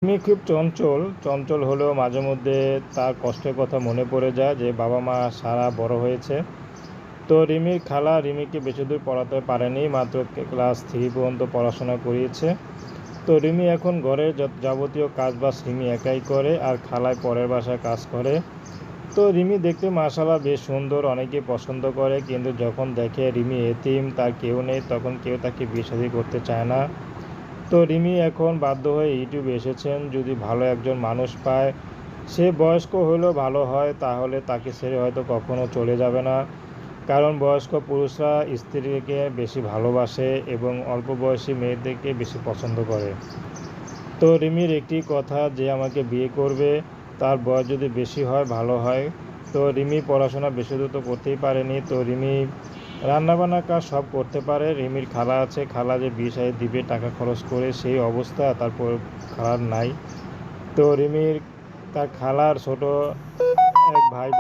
রিমি খুব চঞ্চল চঞ্চল হলেও মাঝে মধ্যে তার কষ্টের কথা মনে পড়ে যায় যে বাবা মা সারা বড় হয়েছে। তো রিমির খালা রিমিকে বেশি দূর পড়াতে পারেনি, মাত্র ক্লাস 3 পর্যন্ত পড়াশোনা করিয়েছে। তো রিমি এখন ঘরের যাবতীয় কাজবাজ রিমি একাই করে, আর খালায় পরের বাসায় কাজ করে। তো রিমি দেখতে মাশাআল্লাহ বেশ সুন্দর, অনেকে পছন্দ করে, কিন্তু যখন দেখে রিমি এতিম, তার কেউ নেই, তখন কেউ তাকে বিয়ে শাদী করতে চায় না। তো রিমি এখন বাধ্য হয়ে ইউটিউবে এসেছেন, যদি ভালো একজন মানুষ পায়, সে বয়স্ক হলেও ভালো হয়, তাহলে তাকে ছেড়ে হয়তো কখনো চলে যাবে না। কারণ বয়স্ক পুরুষরা স্ত্রীকে বেশি ভালোবাসে এবং অল্প বয়সী মেয়েদেরকে বেশি পছন্দ করে। তো রিমির একটি কথা, যে আমাকে বিয়ে করবে তার বয়স যদি বেশি হয় ভালো হয়। তো রিমি পড়াশোনা বেশি দূর তো করতেই পারেনি। তো রিমি রান্নাবান্না কাজ সব করতে পারে। রিমির খালা আছে, খালা যে বিয়ে শাদী দিবে টাকা খরচ করে সেই অবস্থা তারপর খালার নাই। তো রিমির তার খালার ছোট এক ভাই বোন